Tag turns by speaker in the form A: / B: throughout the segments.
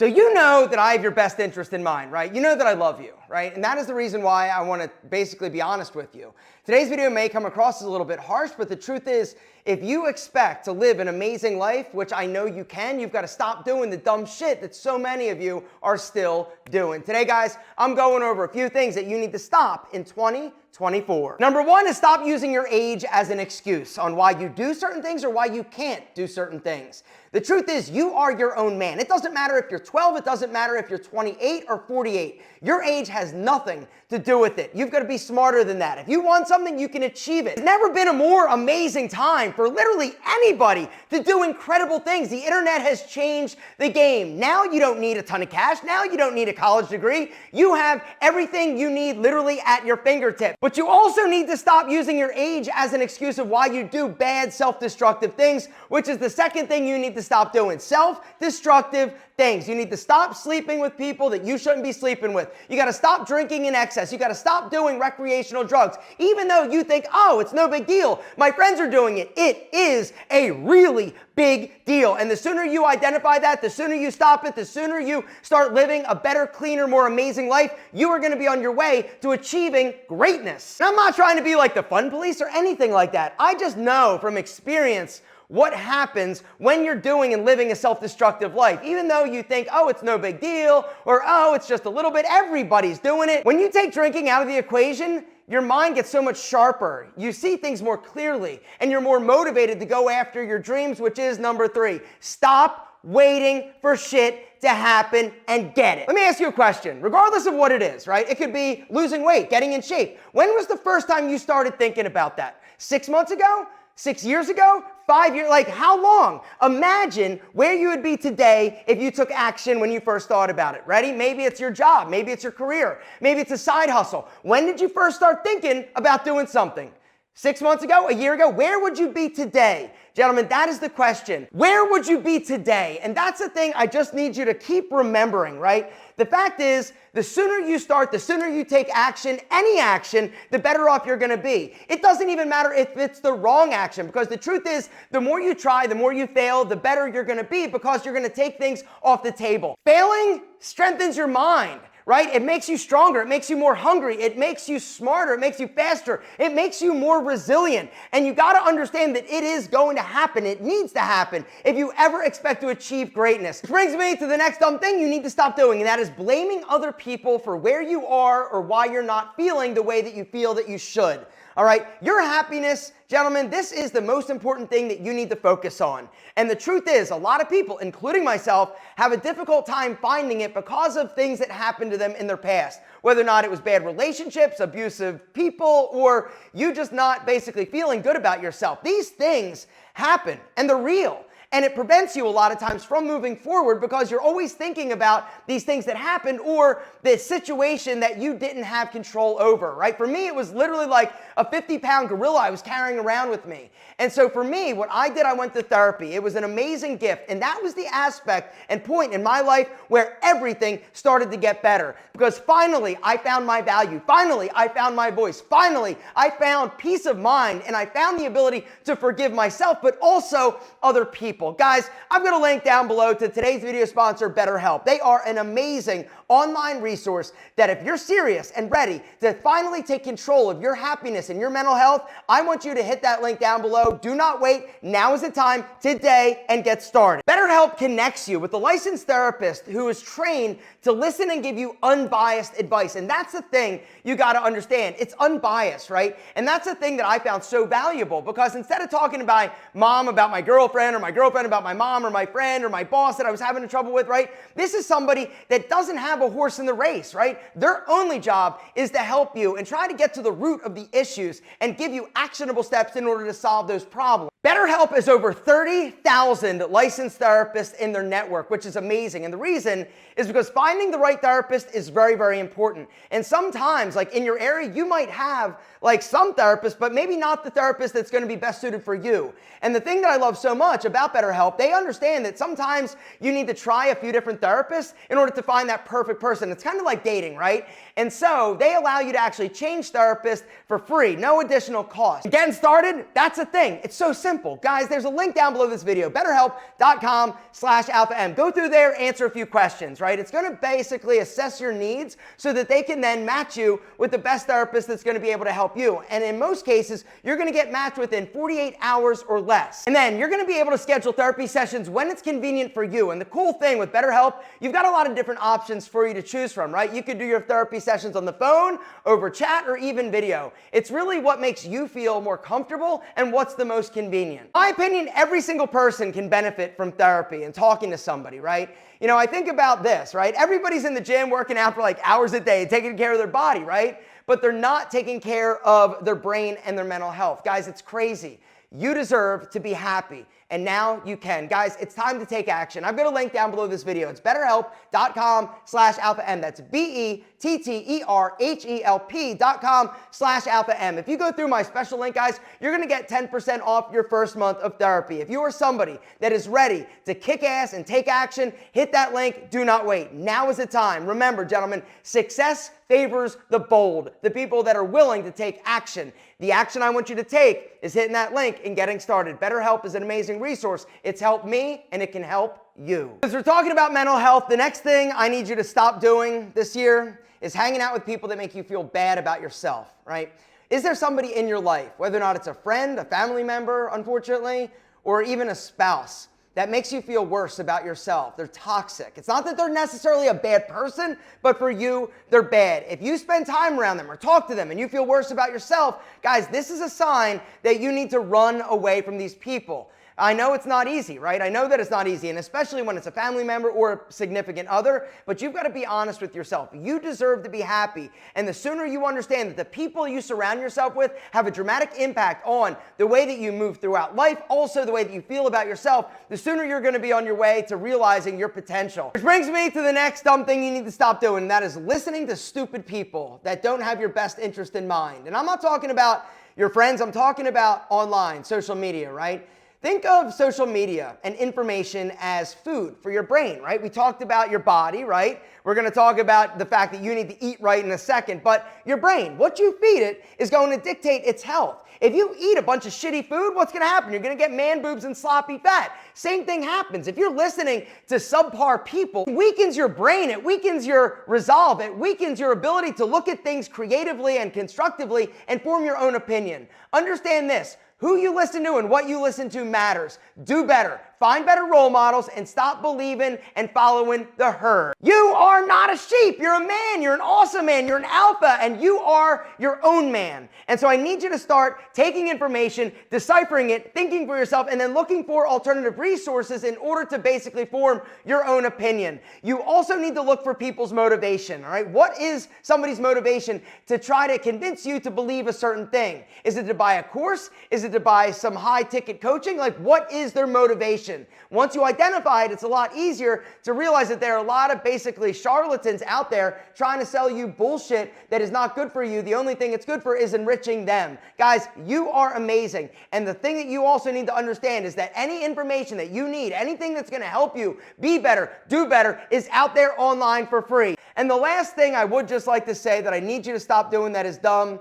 A: So you know that I have your best interest in mind, right? You know that I love you, right? And that is the reason why I want to basically be honest with you. Today's video may come across as a little bit harsh, but the truth is, if you expect to live an amazing life, which I know you can, you've got to stop doing the dumb shit that so many of you are still doing. Today, guys, I'm going over a few things that you need to stop in 2024. Number one is stop using your age as an excuse on why you do certain things or why you can't do certain things. The truth is, you are your own man. It doesn't matter if you're 12, it doesn't matter if you're 28 or 48. Your age has nothing to do with it. You've got to be smarter than that. If you want something, you can achieve it. There's never been a more amazing time for literally anybody to do incredible things. The internet has changed the game. Now you don't need a ton of cash. Now you don't need a college degree. You have everything you need literally at your fingertips. But you also need to stop using your age as an excuse of why you do bad, self-destructive things, which is the second thing you need to stop doing. Self-destructive things. You need to stop sleeping with people that you shouldn't be sleeping with. You got to stop drinking in excess. You got to stop doing recreational drugs. Even though you think, oh, it's no big deal. My friends are doing it. It is a really big deal. And the sooner you identify that, the sooner you stop it, the sooner you start living a better, cleaner, more amazing life, you are going to be on your way to achieving greatness. And I'm not trying to be like the fun police or anything like that. I just know from experience what happens when you're doing and living a self-destructive life. Even though you think, oh, it's no big deal, or oh, it's just a little bit, everybody's doing it. When you take drinking out of the equation, your mind gets so much sharper. You see things more clearly, and you're more motivated to go after your dreams, which is number three. Stop waiting for shit to happen and get it. Let me ask you a question, regardless of what it is, right? It could be losing weight, getting in shape. When was the first time you started thinking about that? 6 months ago? 6 years ago? 5 years? Like, how long? Imagine where you would be today if you took action when you first thought about it. Ready? Maybe it's your job. Maybe it's your career. Maybe it's a side hustle. When did you first start thinking about doing something? 6 months ago? A year ago? Where would you be today? Gentlemen, that is the question. Where would you be today? And that's the thing I just need you to keep remembering, right? The fact is, the sooner you start, the sooner you take action, any action, the better off you're going to be. It doesn't even matter if it's the wrong action, because the truth is, the more you try, the more you fail, the better you're going to be, because you're going to take things off the table. Failing strengthens your mind. Right? It makes you stronger. It makes you more hungry. It makes you smarter. It makes you faster. It makes you more resilient. And you got to understand that it is going to happen. It needs to happen if you ever expect to achieve greatness. Which brings me to the next dumb thing you need to stop doing, and that is blaming other people for where you are or why you're not feeling the way that you feel that you should. All right, your happiness, gentlemen, this is the most important thing that you need to focus on. And the truth is, a lot of people, including myself, have a difficult time finding it because of things that happened to them in their past. Whether or not it was bad relationships, abusive people, or you just not basically feeling good about yourself. These things happen, and they're real. And it prevents you a lot of times from moving forward because you're always thinking about these things that happened or the situation that you didn't have control over, right? For me, it was literally like a 50-pound gorilla I was carrying around with me. And so for me, what I did, I went to therapy. It was an amazing gift. And that was the aspect and point in my life where everything started to get better. Because finally, I found my value. Finally, I found my voice. Finally, I found peace of mind, and I found the ability to forgive myself, but also other people. Guys, I'm going to link down below to today's video sponsor, BetterHelp. They are an amazing online resource that if you're serious and ready to finally take control of your happiness and your mental health, I want you to hit that link down below. Do not wait. Now is the time, today, and get started. BetterHelp connects you with a licensed therapist who is trained to listen and give you unbiased advice. And that's the thing you got to understand. It's unbiased, right? And that's the thing that I found so valuable, because instead of talking to my mom about my girlfriend, or my girlfriend about my mom, or my friend, or my boss that I was having trouble with, right? This is somebody that doesn't have a horse in the race, right? Their only job is to help you and try to get to the root of the issues and give you actionable steps in order to solve those problems. BetterHelp has over 30,000 licensed therapists in their network, which is amazing. And the reason is because finding the right therapist is very, very important. And sometimes, like in your area, you might have like some therapists, but maybe not the therapist that's going to be best suited for you. And the thing that I love so much about BetterHelp, they understand that sometimes you need to try a few different therapists in order to find that perfect person. It's kind of like dating, right? And so they allow you to actually change therapists for free, no additional cost. Getting started, that's the thing. It's so simple. simple. Guys, there's a link down below this video, betterhelp.com/alpha-m. Go through there, answer a few questions, right? It's gonna basically assess your needs so that they can then match you with the best therapist that's gonna be able to help you. And in most cases, you're gonna get matched within 48 hours or less. And then you're gonna be able to schedule therapy sessions when it's convenient for you. And the cool thing with BetterHelp, you've got a lot of different options for you to choose from, right? You could do your therapy sessions on the phone, over chat, or even video. It's really what makes you feel more comfortable and what's the most convenient. In my opinion, every single person can benefit from therapy and talking to somebody, right? You know, I think about this, right? Everybody's in the gym working out for like hours a day, taking care of their body, right? But they're not taking care of their brain and their mental health. Guys, it's crazy. You deserve to be happy, and now you can. Guys, it's time to take action. I've got a link down below this video. It's betterhelp.com/alpha-m. That's betterhelp.com/alpha-m. If you go through my special link, guys, you're gonna get 10% off your first month of therapy. If you are somebody that is ready to kick ass and take action, hit that link. Do not wait. Now is the time. Remember, gentlemen, success favors the bold, the people that are willing to take action. The action I want you to take is hitting that link and getting started. BetterHelp is an amazing resource. It's helped me, and it can help you. As we're talking about mental health, the next thing I need you to stop doing this year is hanging out with people that make you feel bad about yourself, right? Is there somebody in your life, whether or not it's a friend, a family member, unfortunately, or even a spouse, that makes you feel worse about yourself? They're toxic. It's not that they're necessarily a bad person, but for you, they're bad. If you spend time around them or talk to them and you feel worse about yourself, guys, this is a sign that you need to run away from these people. I know it's not easy, right? I know that it's not easy, and especially when it's a family member or a significant other, but you've got to be honest with yourself. You deserve to be happy, and the sooner you understand that the people you surround yourself with have a dramatic impact on the way that you move throughout life, also the way that you feel about yourself, the sooner you're going to be on your way to realizing your potential. Which brings me to the next dumb thing you need to stop doing, and that is listening to stupid people that don't have your best interest in mind. And I'm not talking about your friends, I'm talking about online, social media, right? Think of social media and information as food for your brain, right? We talked about your body, right? We're going to talk about the fact that you need to eat right in a second, but your brain, what you feed it is going to dictate its health. If you eat a bunch of shitty food, what's going to happen? You're going to get man boobs and sloppy fat. Same thing happens. If you're listening to subpar people, it weakens your brain, it weakens your resolve, it weakens your ability to look at things creatively and constructively and form your own opinion. Understand this. Who you listen to and what you listen to matters. Do better. Find better role models and stop believing and following the herd. You are not a sheep. You're a man. You're an awesome man. You're an alpha, and you are your own man. And so I need you to start taking information, deciphering it, thinking for yourself, and then looking for alternative resources in order to basically form your own opinion. You also need to look for people's motivation, all right? What is somebody's motivation to try to convince you to believe a certain thing? Is it to buy a course? Is it to buy some high-ticket coaching? Like, what is their motivation? Once you identify it, it's a lot easier to realize that there are a lot of basically charlatans out there trying to sell you bullshit that is not good for you. The only thing it's good for is enriching them. Guys, you are amazing. And the thing that you also need to understand is that any information that you need, anything that's going to help you be better, do better, is out there online for free. And the last thing I would just like to say that I need you to stop doing that is dumb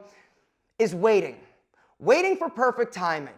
A: is waiting. Waiting for perfect timing.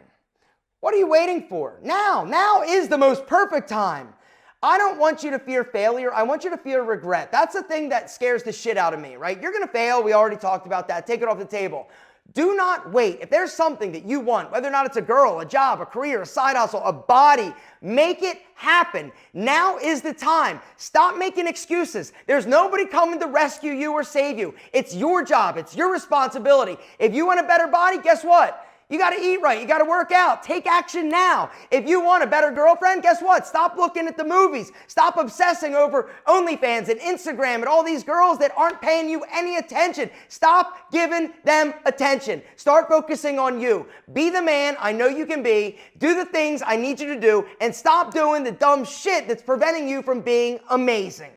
A: What are you waiting for? Now. Now is the most perfect time. I don't want you to fear failure. I want you to fear regret. That's the thing that scares the shit out of me, right? You're going to fail. We already talked about that. Take it off the table. Do not wait. If there's something that you want, whether or not it's a girl, a job, a career, a side hustle, a body, make it happen. Now is the time. Stop making excuses. There's nobody coming to rescue you or save you. It's your job. It's your responsibility. If you want a better body, guess what? You got to eat right. You got to work out. Take action now. If you want a better girlfriend, guess what? Stop looking at the movies. Stop obsessing over OnlyFans and Instagram and all these girls that aren't paying you any attention. Stop giving them attention. Start focusing on you. Be the man I know you can be. Do the things I need you to do, and stop doing the dumb shit that's preventing you from being amazing.